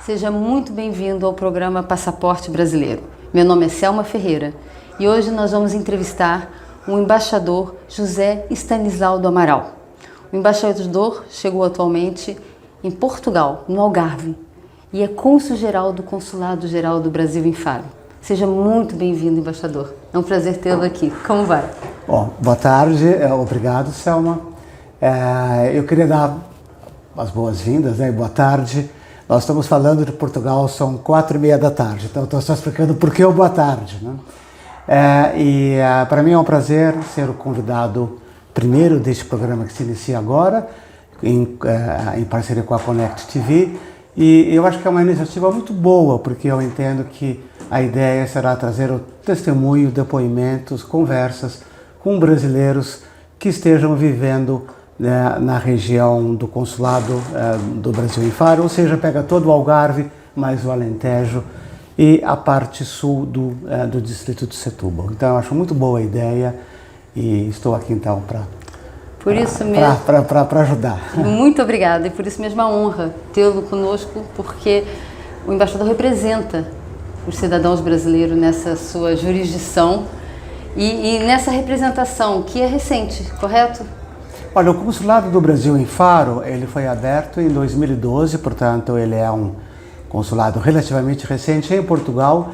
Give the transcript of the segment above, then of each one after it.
Seja muito bem-vindo ao programa Passaporte Brasileiro. Meu nome é Selma Ferreira e hoje nós vamos entrevistar o embaixador José Stanislau do Amaral. O embaixador chegou atualmente em Portugal, no Algarve, e é cônsul-geral do Consulado-Geral do Brasil em Faro. Seja muito bem-vindo, embaixador. É um prazer tê-lo aqui. Como vai? Bom, boa tarde. Obrigado, Selma. Eu queria dar as boas-vindas, né? Boa tarde. Nós estamos falando de Portugal, são 4h30 da tarde, então estou só explicando por que o boa tarde, né? Para mim é um prazer ser o convidado primeiro deste programa que se inicia agora, em parceria com a Connect TV, e eu acho que é uma iniciativa muito boa, porque eu entendo que a ideia será trazer o testemunho, depoimentos, conversas com brasileiros que estejam vivendo na região do Consulado do Brasil em Faro, ou seja, pega todo o Algarve, mais o Alentejo e a parte sul do distrito de Setúbal. Então eu acho muito boa a ideia e estou aqui então para ajudar. Muito obrigada, e por isso mesmo a honra tê-lo conosco, porque o embaixador representa os cidadãos brasileiros nessa sua jurisdição e nessa representação que é recente, correto? Olha, o Consulado do Brasil em Faro, ele foi aberto em 2012, portanto ele é um consulado relativamente recente em Portugal,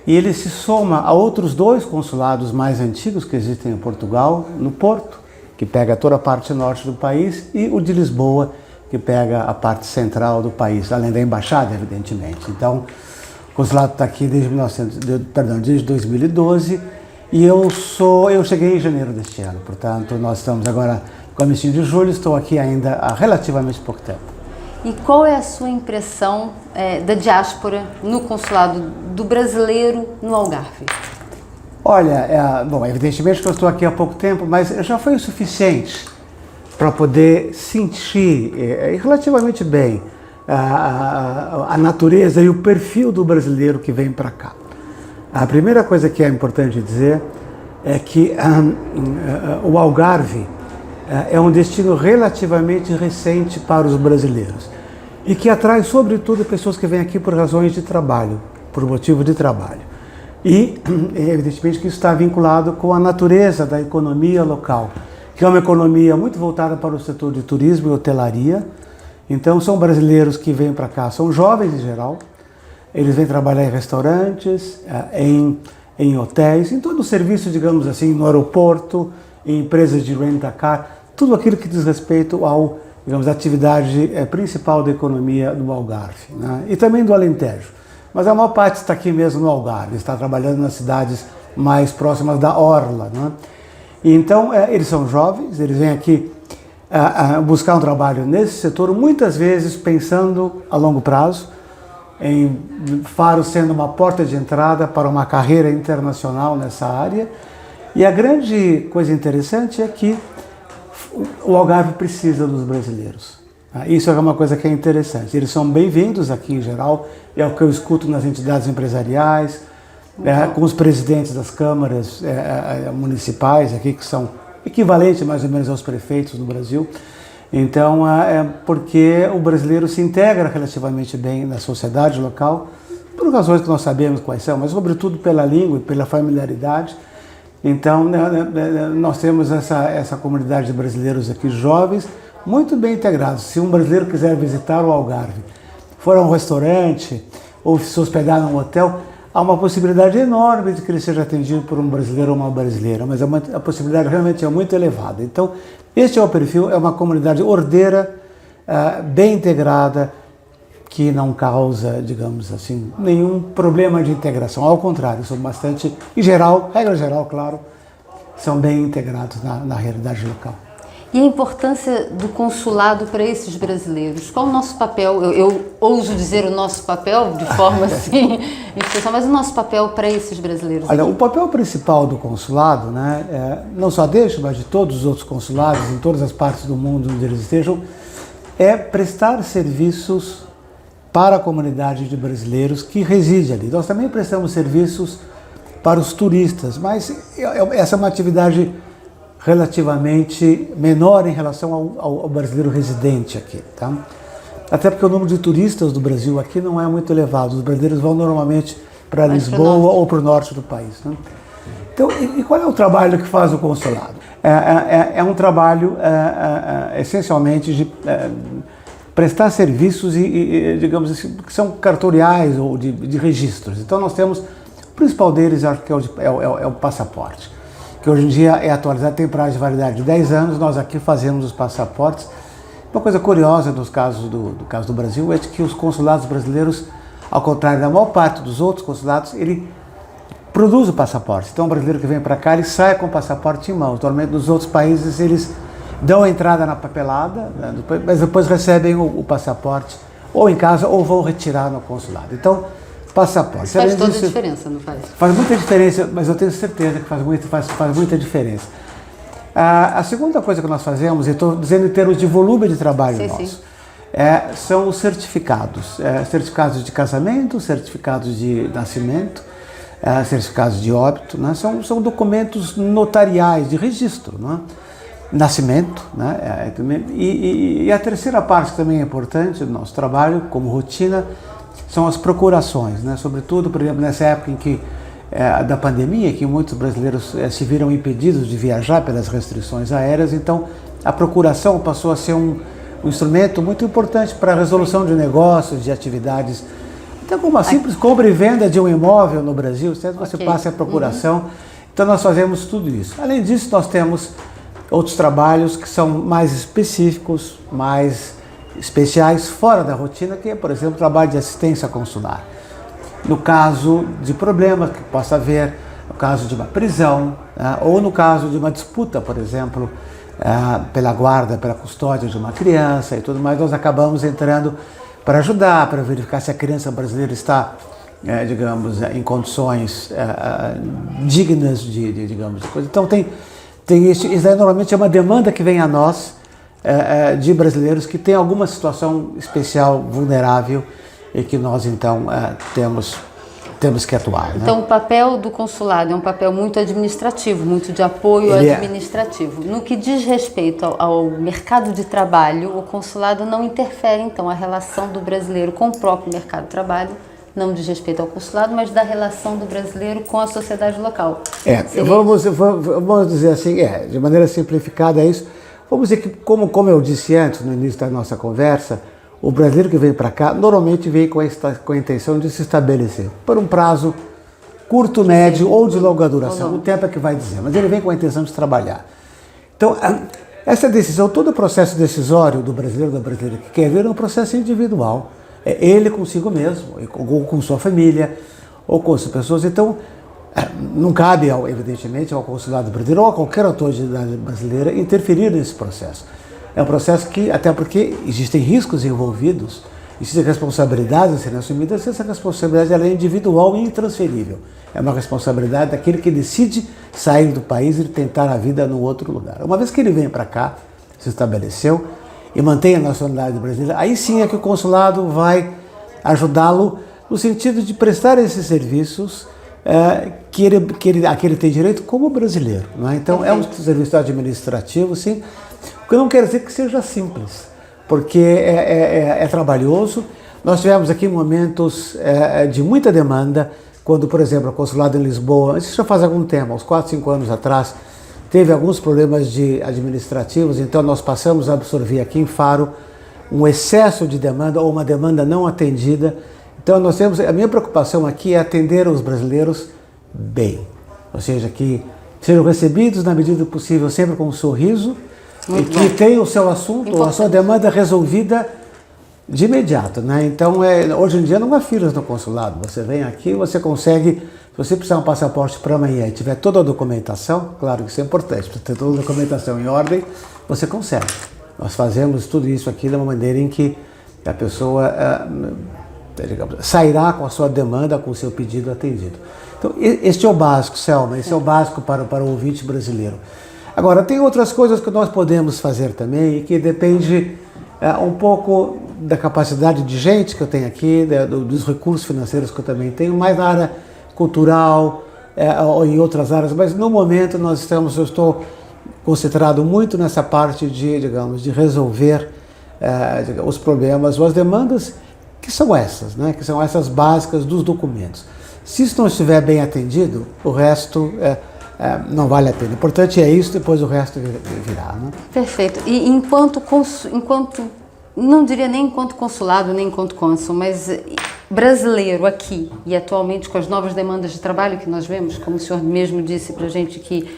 e ele se soma a outros 2 consulados mais antigos que existem em Portugal, no Porto, que pega toda a parte norte do país, e o de Lisboa, que pega a parte central do país, além da embaixada, evidentemente. Então, o consulado está aqui desde 2012, e eu cheguei em janeiro deste ano, portanto nós estamos agora comecinho de julho, estou aqui ainda há relativamente pouco tempo. E qual é a sua impressão da diáspora no consulado do brasileiro no Algarve? Olha, bom, evidentemente que eu estou aqui há pouco tempo, mas já foi o suficiente para poder sentir relativamente bem a natureza e o perfil do brasileiro que vem para cá. A primeira coisa que é importante dizer é que o Algarve é um destino relativamente recente para os brasileiros e que atrai, sobretudo, pessoas que vêm aqui por razões de trabalho, por motivo de trabalho. E, evidentemente, que isso está vinculado com a natureza da economia local, que é uma economia muito voltada para o setor de turismo e hotelaria. Então, são brasileiros que vêm para cá, são jovens em geral, eles vêm trabalhar em restaurantes, em hotéis, em todo o serviço, digamos assim, no aeroporto, em empresas de rent-a-car, tudo aquilo que diz respeito à atividade principal da economia do Algarve, né? E também do Alentejo. Mas a maior parte está aqui mesmo no Algarve, está trabalhando nas cidades mais próximas da orla, né? E então, eles são jovens, eles vêm aqui buscar um trabalho nesse setor, muitas vezes pensando a longo prazo, em Faro sendo uma porta de entrada para uma carreira internacional nessa área. E a grande coisa interessante é que o Algarve precisa dos brasileiros. Isso é uma coisa que é interessante. Eles são bem-vindos aqui em geral, é o que eu escuto nas entidades empresariais, com os presidentes das câmaras municipais aqui, que são equivalentes mais ou menos aos prefeitos do Brasil. Então, porque o brasileiro se integra relativamente bem na sociedade local, por razões que nós sabemos quais são, mas sobretudo pela língua e pela familiaridade. Então, nós temos essa comunidade de brasileiros aqui jovens, muito bem integrados. Se um brasileiro quiser visitar o Algarve, for a um restaurante ou se hospedar num hotel, há uma possibilidade enorme de que ele seja atendido por um brasileiro ou uma brasileira, mas a possibilidade realmente é muito elevada. Então, este é o perfil, é uma comunidade ordeira, bem integrada, que não causa, digamos assim, nenhum problema de integração. Ao contrário, são bastante, em geral, regra geral, claro, são bem integrados na realidade local. E a importância do consulado para esses brasileiros? Qual o nosso papel? Eu ouso dizer o nosso papel, de forma assim, especial, mas o nosso papel para esses brasileiros? Olha, aqui? o papel principal do consulado, né, não só deste, mas de todos os outros consulados, em todas as partes do mundo onde eles estejam, é prestar serviços para a comunidade de brasileiros que reside ali. Nós também prestamos serviços para os turistas, mas essa é uma atividade relativamente menor em relação ao brasileiro residente aqui, tá? até porque o número de turistas do Brasil aqui não é muito elevado. Os brasileiros vão normalmente para Lisboa ou para o norte do país, né? Então, e qual é o trabalho que faz o consulado? É um trabalho essencialmente de prestar serviços digamos assim, que são cartoriais ou de registros. Então nós temos, o principal deles acho que é o passaporte, que hoje em dia é atualizado, tem prazo de validade de 10 anos, nós aqui fazemos os passaportes. Uma coisa curiosa nos casos do caso do Brasil é de que os consulados brasileiros, ao contrário da maior parte dos outros consulados, ele produz o passaporte. Então o brasileiro que vem para cá, ele sai com o passaporte em mãos. Normalmente nos outros países eles dão a entrada na papelada, né, mas depois recebem o passaporte ou em casa ou vão retirar no consulado. Então, passaporte. Faz toda a diferença, não faz? Faz muita diferença, mas eu tenho certeza que faz muita diferença. A segunda coisa que nós fazemos, e estou dizendo em termos de volume de trabalho nosso, são os certificados. Certificados de casamento, certificados de nascimento, certificados de óbito, né? São documentos notariais de registro, né? Nascimento, né? E a terceira parte que também é importante do nosso trabalho, como rotina, são as procurações, né? Sobretudo, por exemplo, nessa época em que da pandemia, que muitos brasileiros se viram impedidos de viajar pelas restrições aéreas, então a procuração passou a ser um instrumento muito importante para a resolução de negócios, de atividades. Então, como a simples compra e venda de um imóvel no Brasil, certo? Você passa a procuração. Então, nós fazemos tudo isso. Além disso, nós temos outros trabalhos que são mais específicos, mais especiais, fora da rotina, que é, por exemplo, o trabalho de assistência consular. No caso de problemas que possa haver, no caso de uma prisão, ou no caso de uma disputa, por exemplo, pela guarda, pela custódia de uma criança e tudo mais, nós acabamos entrando para ajudar, para verificar se a criança brasileira está, digamos, em condições dignas digamos, de coisa. Então isso aí normalmente é uma demanda que vem a nós, de brasileiros que têm alguma situação especial, vulnerável, e que nós então temos que atuar. Então, né? O papel do consulado é um papel muito administrativo, muito de apoio administrativo. No que diz respeito ao mercado de trabalho, o consulado não interfere, então, a relação do brasileiro com o próprio mercado de trabalho, não diz respeito ao consulado, mas da relação do brasileiro com a sociedade local. Vamos dizer assim, de maneira simplificada é isso. Vamos dizer que, como eu disse antes, no início da nossa conversa, o brasileiro que vem para cá normalmente vem com a intenção de se estabelecer por um prazo curto, médio ou de longa duração. O tempo é que vai dizer, mas ele vem com a intenção de trabalhar. Então, essa decisão, todo o processo decisório do brasileiro, da brasileira que quer vir é um processo individual. É ele consigo mesmo, ou com sua família, ou com as pessoas. Então, não cabe, evidentemente, ao consulado brasileiro ou a qualquer autoridade brasileira interferir nesse processo. É um processo que, até porque existem riscos envolvidos, existem responsabilidades a serem assumidas, essa responsabilidade ela é individual e intransferível. É uma responsabilidade daquele que decide sair do país e tentar a vida num outro lugar. Uma vez que ele vem para cá, se estabeleceu e mantém a nacionalidade brasileira, aí sim é que o consulado vai ajudá-lo no sentido de prestar esses serviços que ele tem direito como brasileiro. Não é? Então, é um serviço administrativo, sim, o que não quer dizer que seja simples, porque é trabalhoso. Nós tivemos aqui momentos de muita demanda, quando, por exemplo, o consulado em Lisboa, isso já faz algum tempo, uns 4, 5 anos atrás, teve alguns problemas administrativos, então nós passamos a absorver aqui em Faro um excesso de demanda ou uma demanda não atendida. Então nós temos, a minha preocupação aqui é atender os brasileiros bem, ou seja, que sejam recebidos na medida do possível sempre com um sorriso, e que tenham o seu assunto, a sua demanda resolvida de imediato, né? Então, hoje em dia não há filas no consulado. Você vem aqui, você consegue, se você precisar de um passaporte para amanhã e tiver toda a documentação, claro que isso é importante, para ter toda a documentação em ordem, você consegue. Nós fazemos tudo isso aqui de uma maneira em que a pessoa sairá com a sua demanda, com o seu pedido atendido. Então, este é o básico, Selma, esse é o básico para o ouvinte brasileiro. Agora, tem outras coisas que nós podemos fazer também e que depende um pouco da capacidade de gente que eu tenho aqui, dos recursos financeiros que eu também tenho, mais na área cultural ou em outras áreas, mas no momento eu estou concentrado muito nessa parte de, digamos, de resolver os problemas ou as demandas que são essas, né? Que são essas básicas dos documentos. Se isso não estiver bem atendido, o resto não vale a pena. O importante é isso, depois o resto virá. Né? Perfeito. E enquanto, não diria nem enquanto consulado, nem enquanto cônsul, mas brasileiro aqui e atualmente com as novas demandas de trabalho que nós vemos, como o senhor mesmo disse para a gente que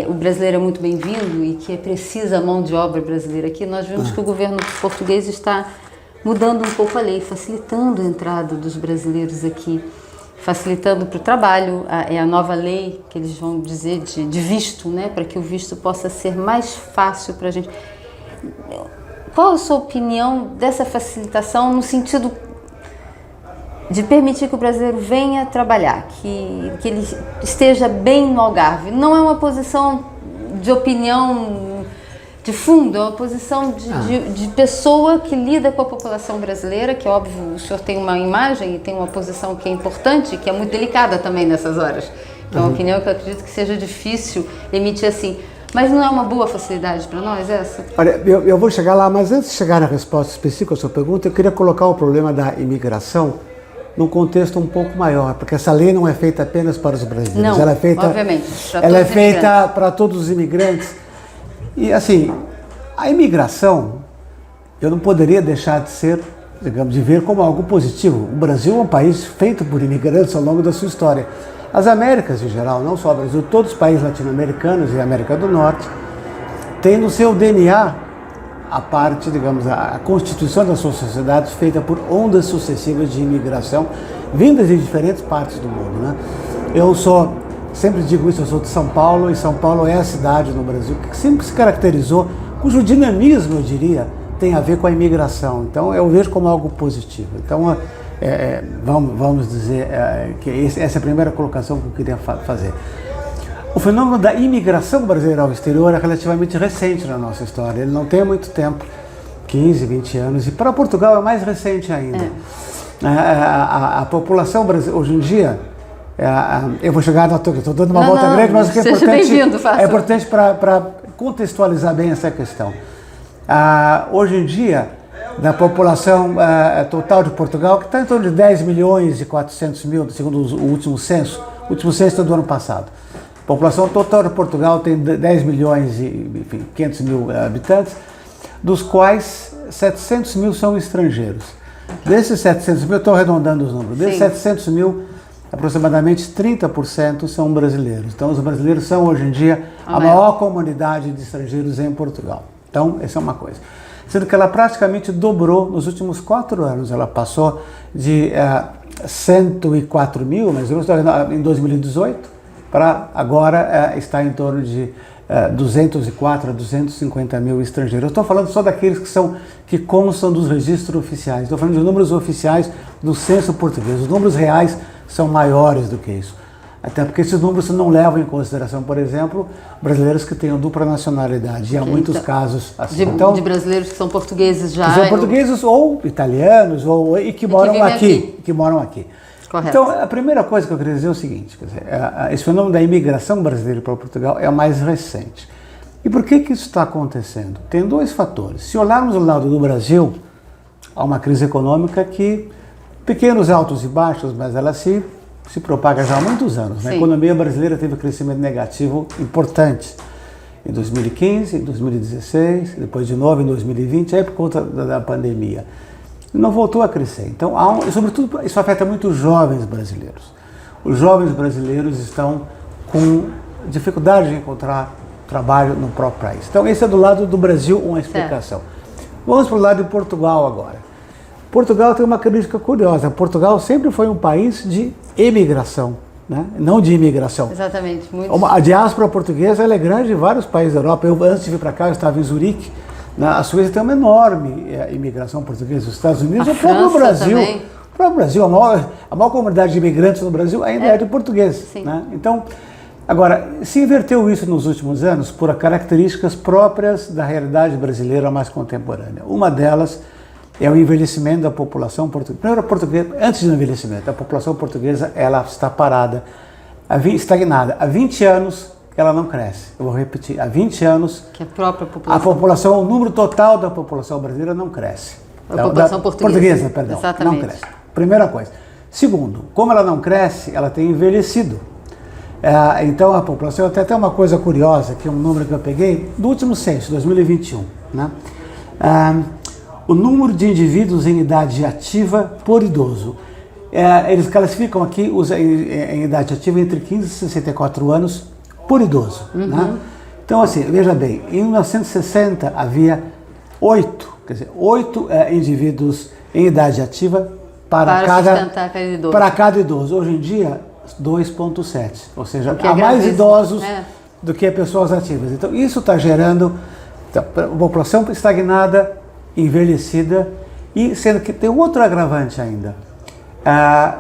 o brasileiro é muito bem-vindo e que é precisa a mão de obra brasileira aqui, nós vemos que o governo português está mudando um pouco a lei, facilitando a entrada dos brasileiros aqui, facilitando para o trabalho, é a nova lei que eles vão dizer de visto, né, para que o visto possa ser mais fácil para a gente. Qual a sua opinião dessa facilitação no sentido de permitir que o brasileiro venha trabalhar, que ele esteja bem no Algarve? Não é uma posição de opinião de fundo, é uma posição de pessoa que lida com a população brasileira, que óbvio o senhor tem uma imagem e tem uma posição que é importante, que é muito delicada também nessas horas, que é uma opinião que eu acredito que seja difícil emitir assim. Mas não é uma boa facilidade para nós essa? Olha, eu vou chegar lá, mas antes de chegar na resposta específica à sua pergunta, eu queria colocar o problema da imigração num contexto um pouco maior, porque essa lei não é feita apenas para os brasileiros. Não, ela é feita, obviamente, ela é feita para todos os imigrantes. E assim, a imigração, eu não poderia deixar de ser, digamos, de ver como algo positivo. O Brasil é um país feito por imigrantes ao longo da sua história. As Américas, em geral, não só o Brasil, todos os países latino-americanos e a América do Norte, têm no seu DNA a parte, digamos, a constituição das suas sociedades feita por ondas sucessivas de imigração vindas de diferentes partes do mundo, né? Sempre digo isso, eu sou de São Paulo, e São Paulo é a cidade no Brasil que sempre se caracterizou, cujo dinamismo, eu diria, tem a ver com a imigração. Então, eu vejo como algo positivo. Então, vamos dizer que essa é a primeira colocação que eu queria fazer. O fenômeno da imigração brasileira ao exterior é relativamente recente na nossa história. Ele não tem muito tempo, 15, 20 anos, e para Portugal é mais recente ainda. A população brasileira, hoje em dia, eu vou chegar, estou dando uma volta grande, mas o que é importante para contextualizar bem essa questão. Hoje em dia, da população total de Portugal, que está em torno de 10 milhões e 400 mil, segundo o último censo é do ano passado. A população total de Portugal tem 10 milhões e 500 mil habitantes, dos quais 700 mil são estrangeiros. Desses 700 mil, estou arredondando os números, desses 700 mil, aproximadamente 30% são brasileiros. Então, os brasileiros são, hoje em dia, a maior comunidade de estrangeiros em Portugal. Então, essa é uma coisa. Sendo que ela praticamente dobrou nos últimos 4 anos. Ela passou de 104 mil, mas em 2018, para agora estar em torno de 204 a 250 mil estrangeiros. Eu estou falando só daqueles que constam dos registros oficiais. Estou falando de números oficiais do censo português. Os números reais são maiores do que isso. Até porque esses números não levam em consideração, por exemplo, brasileiros que tenham dupla nacionalidade. E há muitos casos assim. De brasileiros que são portugueses já. Que são portugueses ou italianos e que moram aqui. Correto. Então, a primeira coisa que eu queria dizer é o seguinte, quer dizer, esse fenômeno da imigração brasileira para Portugal é o mais recente. E por que isso está acontecendo? Tem 2 fatores. Se olharmos o lado do Brasil, há uma crise econômica que, pequenos altos e baixos, mas ela se propaga já há muitos anos. Né? A economia brasileira teve um crescimento negativo importante em 2015, em 2016, depois de novo em 2020, aí por conta da pandemia. Não voltou a crescer. Então, sobretudo, isso afeta muito os jovens brasileiros. Os jovens brasileiros estão com dificuldade de encontrar trabalho no próprio país. Então, esse é do lado do Brasil uma explicação. Vamos para o lado de Portugal agora. Portugal tem uma característica curiosa. Portugal sempre foi um país de emigração, né? Não de imigração. Exatamente. A diáspora portuguesa ela é grande em vários países da Europa. Antes de vir para cá, eu estava em Zurique. A Suécia tem uma enorme imigração portuguesa. Os Estados Unidos, o próprio Brasil. O próprio Brasil, a maior comunidade de imigrantes no Brasil ainda é de portugueses. Né? Então, agora, se inverteu isso nos últimos anos por características próprias da realidade brasileira mais contemporânea. Uma delas é o envelhecimento da população portuguesa. Primeiro, antes do envelhecimento, a população portuguesa ela está parada, estagnada. Há 20 anos ela não cresce. Eu vou repetir, há 20 anos, Que a própria população. a população, o número total da população brasileira não cresce. A população portuguesa. Perdão, Exatamente. não cresce. Primeira coisa. Segundo, como ela não cresce, ela tem envelhecido. Então a população, tem até uma coisa curiosa, que é um número que eu peguei do último censo, 2021, né? O número de indivíduos em idade ativa por idoso. Eles classificam aqui em idade ativa entre 15 e 64 anos por idoso. Né? Então, assim, veja bem, em 1960 havia 8 indivíduos em idade ativa para cada idoso. Hoje em dia, 2,7. Ou seja, há mais idosos do que pessoas ativas. Então, isso está gerando a população estagnada, envelhecida, e sendo que tem outro agravante ainda.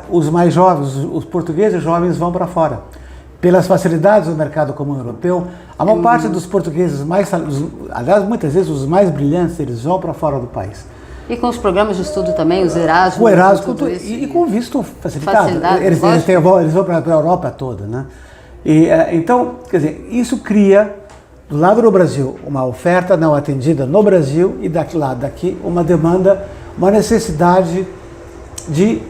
Os mais jovens, os portugueses jovens vão para fora. Pelas facilidades do mercado comum europeu, a maior parte dos portugueses, aliás, muitas vezes os mais brilhantes, eles vão para fora do país. E com os programas de estudo também, os Erasmus. O Erasmus, e com visto facilitado. Eles vão para a Europa toda, né? Então, quer dizer, isso cria, do lado do Brasil, uma oferta não atendida no Brasil, e daqui uma demanda, uma necessidade de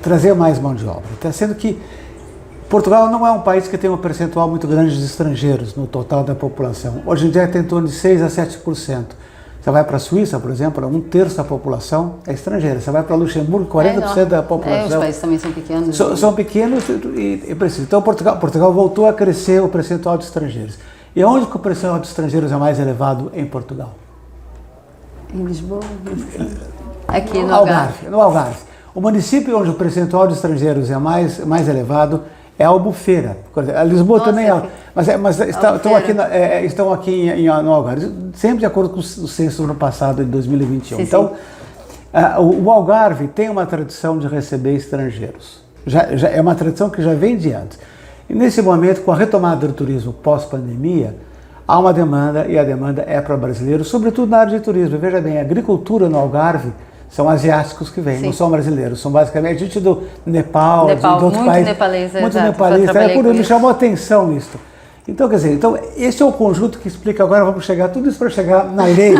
trazer mais mão de obra. Está sendo que Portugal não é um país que tem um percentual muito grande de estrangeiros no total da população. Hoje em dia tem em torno de 6 a 7%. Você vai para a Suíça, por exemplo, 1/3 da população é estrangeira. Você vai para Luxemburgo, 40% da população. Os países também são pequenos. São pequenos e precisam. Então Portugal voltou a crescer o percentual de estrangeiros. E onde que o percentual de estrangeiros é mais elevado em Portugal? Em Lisboa? Aqui no Algarve. No Algarve. O município onde o percentual de estrangeiros é mais elevado é Albufeira. A Lisboa também é, mas estão aqui no Algarve, sempre de acordo com o censo do ano passado, de 2021. Sim, então, o Algarve tem uma tradição de receber estrangeiros. Já é uma tradição que já vem de antes. E nesse momento, com a retomada do turismo pós-pandemia, há uma demanda, e a demanda é para brasileiros, sobretudo na área de turismo. Veja bem, a agricultura no Algarve são asiáticos que vêm, não são brasileiros, são basicamente gente do Nepal, de outros países. Muito nepalês. Me chamou a atenção isso. Então, quer dizer, esse é o conjunto que explica, agora vamos chegar, tudo isso para chegar na lei.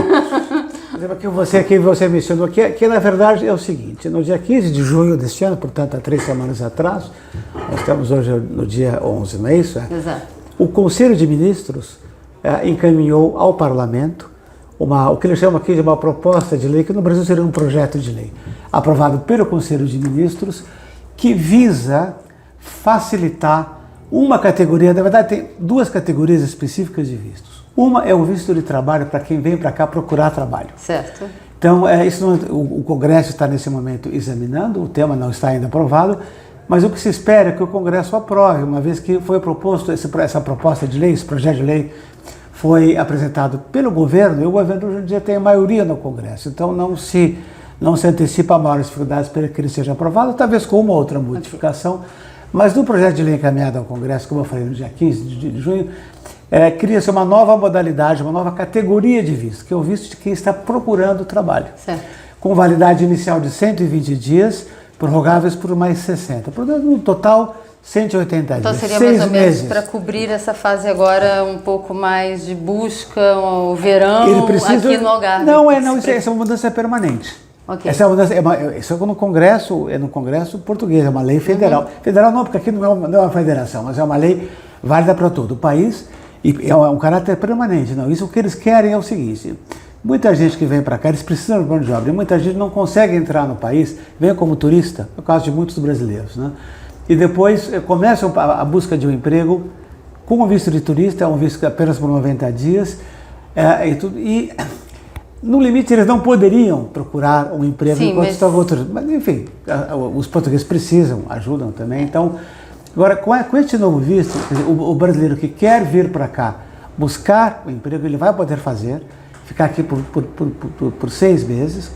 Que você mencionou, que na verdade é o seguinte: no dia 15 de junho deste ano, portanto há 3 semanas atrás, nós estamos hoje no dia 11, não é isso? Exato. O Conselho de Ministros encaminhou ao Parlamento o que eles chamam aqui de uma proposta de lei, que no Brasil seria um projeto de lei, aprovado pelo Conselho de Ministros, que visa facilitar uma categoria, na verdade tem 2 categorias específicas de vistos. Uma é o visto de trabalho para quem vem para cá procurar trabalho. Certo. Então, o Congresso está nesse momento examinando, o tema não está ainda aprovado, mas o que se espera é que o Congresso aprove, uma vez que foi proposto essa proposta de lei, esse projeto de lei, foi apresentado pelo governo, e o governo hoje em dia tem a maioria no Congresso, então não se antecipa a maiores dificuldades para que ele seja aprovado, talvez com uma outra modificação, mas no projeto de lei encaminhado ao Congresso, como eu falei, no dia 15 de junho, cria-se uma nova modalidade, uma nova categoria de visto, que é o visto de quem está procurando trabalho, certo, com validade inicial de 120 dias, prorrogáveis por mais 60, portanto, no total 180 dias. Então seria mais ou menos para cobrir essa fase agora um pouco mais de busca, o verão aqui no Algarve. Não, essa mudança é permanente. Okay. Essa mudança isso é no Congresso português, é uma lei federal. Federal não, porque aqui não é uma federação, mas é uma lei válida para todo o país e é um caráter permanente. Não, isso o que eles querem é o seguinte: muita gente que vem para cá, eles precisam de mão de obra, e muita gente não consegue entrar no país, vem como turista, no caso de muitos brasileiros, né? E depois começam a busca de um emprego com um visto de turista, um visto apenas por 90 dias, e no limite eles não poderiam procurar um emprego enquanto estavam outros. Mas enfim, os portugueses precisam, ajudam também. Então, agora com este novo visto, o brasileiro que quer vir para cá buscar o emprego, ele vai poder fazer, ficar aqui por 6 meses,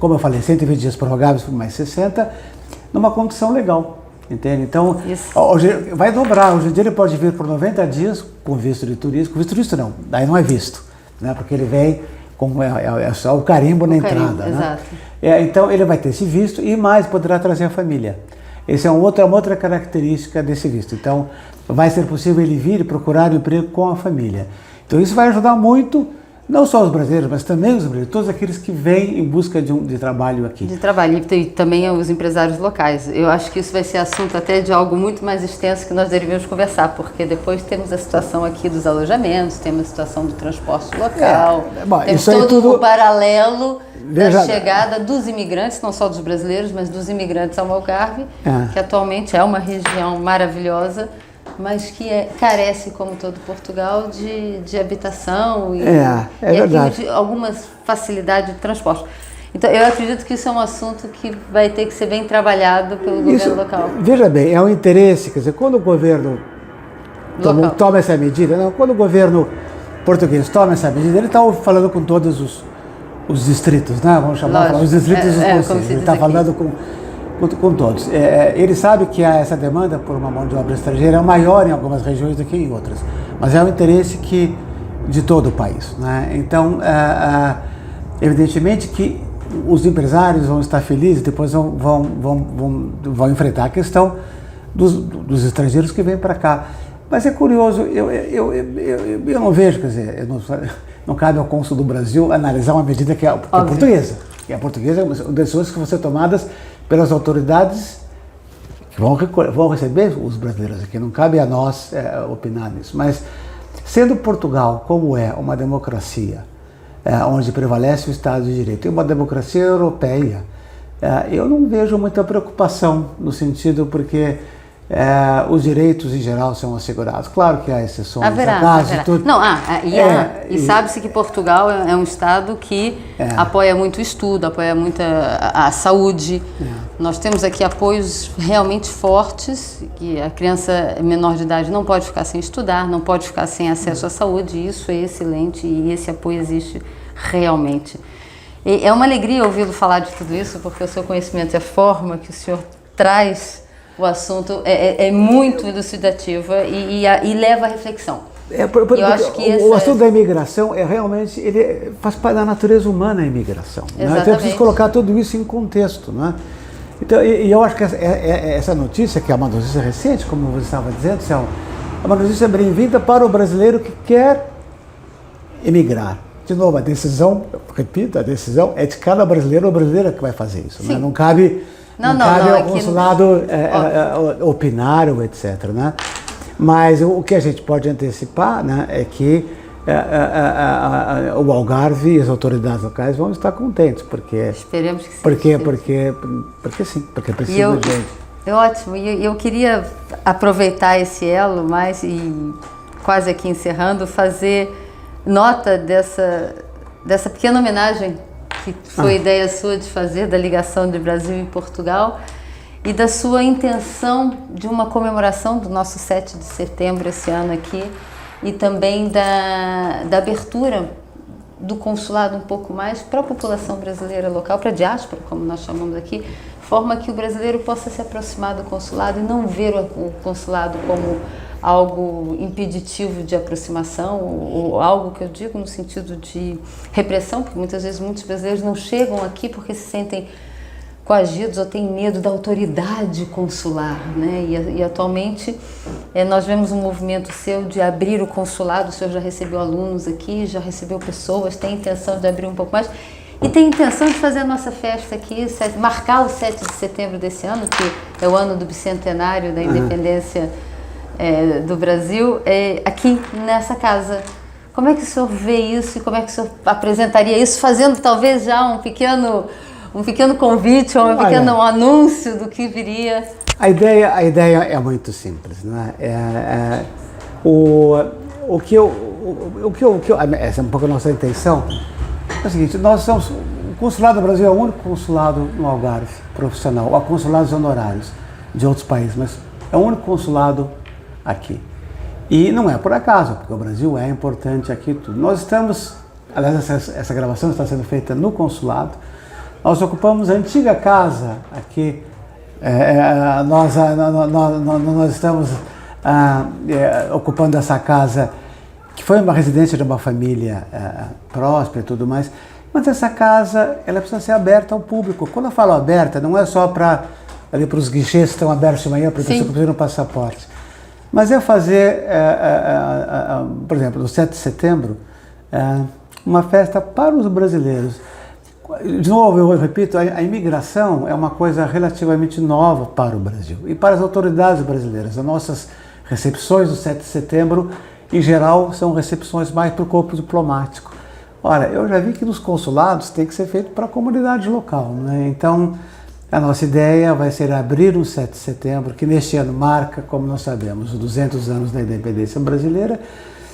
como eu falei, 120 dias prorrogáveis por mais 60, numa condição legal. Entende? Então, hoje vai dobrar. Hoje em dia ele pode vir por 90 dias com visto de turista. Com visto de turista não, daí não é visto, né? Porque ele vem com é só o carimbo na entrada. Né? Exato. Então ele vai ter esse visto e mais poderá trazer a família. Essa é uma outra característica desse visto. Então, vai ser possível ele vir e procurar um emprego com a família. Então, isso vai ajudar muito, não só os brasileiros, mas também os brasileiros, todos aqueles que vêm em busca de trabalho aqui. De trabalho, e também os empresários locais. Eu acho que isso vai ser assunto até de algo muito mais extenso que nós deveríamos conversar, porque depois temos a situação aqui dos alojamentos, temos a situação do transporte local, Bom, temos isso aí todo tudo... o paralelo da Veja... chegada dos imigrantes, não só dos brasileiros, mas dos imigrantes ao Algarve, que atualmente é uma região maravilhosa, mas que carece, como todo Portugal, de habitação e verdade. de algumas facilidades de transporte. Então, eu acredito que isso é um assunto que vai ter que ser bem trabalhado pelo governo local. Veja bem, é um interesse, quer dizer, quando o governo toma essa medida, quando o governo português toma essa medida, ele está falando com todos os distritos, né? Vamos chamar os distritos dos conselhos. Ele está falando com todos. Ele sabe que há essa demanda por uma mão de obra estrangeira maior em algumas regiões do que em outras, mas é um interesse de todo o país, né? Então, evidentemente que os empresários vão estar felizes, depois vão enfrentar a questão dos estrangeiros que vêm para cá. Mas é curioso, eu não vejo, quer dizer, não cabe ao cônsul do Brasil analisar uma medida que é portuguesa. E a portuguesa é uma das decisões que vão ser tomadas pelas autoridades que vão receber os brasileiros aqui. Não cabe a nós opinar nisso. Mas, sendo Portugal, como é uma democracia, onde prevalece o Estado de Direito, e uma democracia europeia, eu não vejo muita preocupação no sentido porque os direitos em geral são assegurados. Claro que há exceções, haverá. tudo. Não, e sabe-se que Portugal é um estado que apoia muito o estudo, apoia muito a saúde. Nós temos aqui apoios realmente fortes, que a criança menor de idade não pode ficar sem estudar, não pode ficar sem acesso à saúde, e isso é excelente e esse apoio existe realmente. E é uma alegria ouvi-lo falar de tudo isso, porque o seu conhecimento e a forma que o senhor traz o assunto é muito elucidativa e leva à reflexão. Eu acho que o assunto da imigração realmente, ele faz parte da natureza humana, a imigração. Né? Então é preciso colocar tudo isso em contexto. Né? Então, e eu acho que essa notícia, que é uma notícia recente, como você estava dizendo, é uma notícia bem-vinda para o brasileiro que quer emigrar. De novo, a decisão é de cada brasileiro ou brasileira que vai fazer isso. Né? Não cabe ao consulado opinar ou etc. Né? Mas o que a gente pode antecipar, né, é que o Algarve e as autoridades locais vão estar contentes, porque... Esperemos que sim. Porque precisa de gente. É ótimo, e eu queria aproveitar esse elo mais e quase aqui encerrando, fazer nota dessa pequena homenagem que foi ideia sua de fazer, da ligação de Brasil e Portugal, e da sua intenção de uma comemoração do nosso 7 de setembro esse ano aqui, e também da abertura do consulado um pouco mais para a população brasileira local, para a diáspora, como nós chamamos aqui, forma que o brasileiro possa se aproximar do consulado e não ver o consulado como algo impeditivo de aproximação, ou algo que eu digo no sentido de repressão, porque muitas vezes muitos brasileiros não chegam aqui porque se sentem coagidos ou têm medo da autoridade consular, né? E atualmente nós vemos um movimento seu de abrir o consulado. O senhor já recebeu alunos aqui, já recebeu pessoas, tem intenção de abrir um pouco mais e tem intenção de fazer a nossa festa aqui, marcar o 7 de setembro desse ano, que é o ano do bicentenário da independência do Brasil, aqui nessa casa. Como é que o senhor vê isso e como é que o senhor apresentaria isso, fazendo talvez já um pequeno convite ou um pequeno anúncio do que viria? A ideia é muito simples, né? Essa é um pouco a nossa intenção. É o seguinte, o Consulado do Brasil é o único consulado no Algarve profissional. Há consulados honorários de outros países, mas é o único consulado aqui. E não é por acaso, porque o Brasil é importante aqui tudo. Nós estamos, aliás, essa gravação está sendo feita no consulado. Nós ocupamos a antiga casa aqui. Nós estamos ocupando essa casa, que foi uma residência de uma família próspera e tudo mais. Mas essa casa, ela precisa ser aberta ao público. Quando eu falo aberta, não é só para ali para os guichês que estão abertos de manhã para você conseguir um passaporte. Mas é fazer, por exemplo, no 7 de setembro, uma festa para os brasileiros. De novo, eu repito, a imigração é uma coisa relativamente nova para o Brasil e para as autoridades brasileiras. As nossas recepções do 7 de setembro, em geral, são recepções mais para o corpo diplomático. Ora, eu já vi que nos consulados tem que ser feito para a comunidade local, né? Então, a nossa ideia vai ser abrir um 7 de setembro, que neste ano marca, como nós sabemos, os 200 anos da independência brasileira,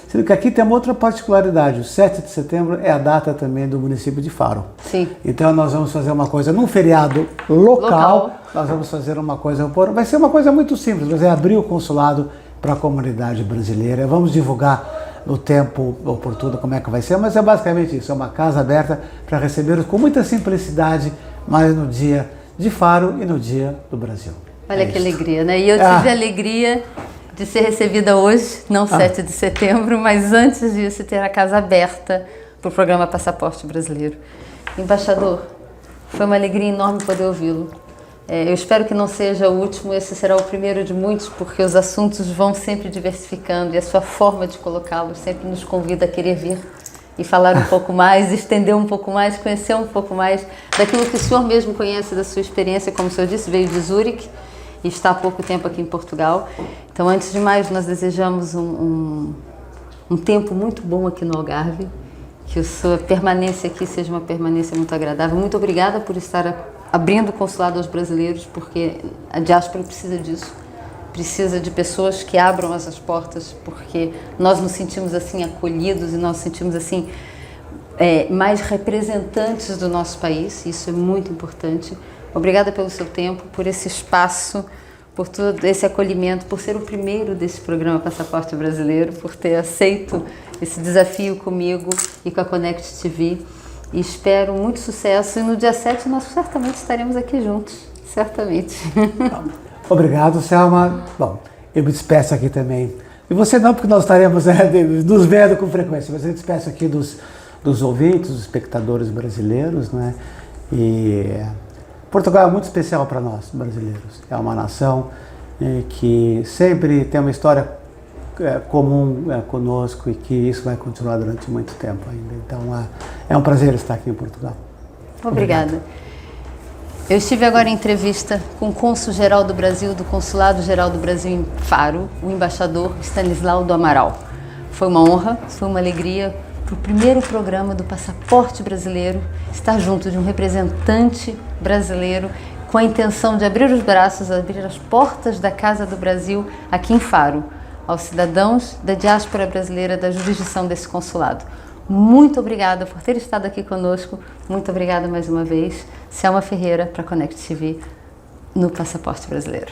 sendo que aqui tem uma outra particularidade. O 7 de setembro é a data também do município de Faro. Sim. Então nós vamos fazer uma coisa num feriado local. Nós vamos fazer uma coisa, vai ser uma coisa muito simples, mas é abrir o consulado para a comunidade brasileira. Vamos divulgar no tempo oportuno como é que vai ser, mas é basicamente isso, é uma casa aberta para recebê-los com muita simplicidade, mas no dia de Faro e no dia do Brasil. Olha que alegria, né? E eu tive a alegria de ser recebida hoje, não 7 de setembro, mas antes disso ter a casa aberta para o programa Passaporte Brasileiro. Embaixador, foi uma alegria enorme poder ouvi-lo. Eu espero que não seja o último, esse será o primeiro de muitos, porque os assuntos vão sempre diversificando e a sua forma de colocá-los sempre nos convida a querer vir e falar um pouco mais, estender um pouco mais, conhecer um pouco mais daquilo que o senhor mesmo conhece, da sua experiência, como o senhor disse, veio de Zurique e está há pouco tempo aqui em Portugal. Então, antes de mais, nós desejamos um tempo muito bom aqui no Algarve, que a sua permanência aqui seja uma permanência muito agradável. Muito obrigada por estar abrindo o consulado aos brasileiros, porque a diáspora precisa disso. Precisa de pessoas que abram essas portas, porque nós nos sentimos assim acolhidos e nós nos sentimos assim mais representantes do nosso país. Isso é muito importante. Obrigada pelo seu tempo, por esse espaço, por todo esse acolhimento, por ser o primeiro desse programa Passaporte Brasileiro, por ter aceito esse desafio comigo e com a Connect TV. E espero muito sucesso. E no dia 7 nós certamente estaremos aqui juntos. Certamente. Obrigado, Selma. Bom, eu me despeço aqui também. E você não, porque nós estaremos nos vendo com frequência, mas eu me despeço aqui dos ouvintes, dos espectadores brasileiros, né? E Portugal é muito especial para nós, brasileiros. É uma nação que sempre tem uma história comum conosco e que isso vai continuar durante muito tempo ainda. Então, é um prazer estar aqui em Portugal. Obrigada. Eu estive agora em entrevista com o cônsul-geral do Brasil, do Consulado-Geral do Brasil em Faro, o embaixador Stanislau do Amaral. Foi uma honra, foi uma alegria para o primeiro programa do Passaporte Brasileiro estar junto de um representante brasileiro com a intenção de abrir os braços, abrir as portas da Casa do Brasil aqui em Faro, aos cidadãos da diáspora brasileira da jurisdição desse consulado. Muito obrigada por ter estado aqui conosco. Muito obrigada mais uma vez. Selma Ferreira para a Connect TV no Passaporte Brasileiro.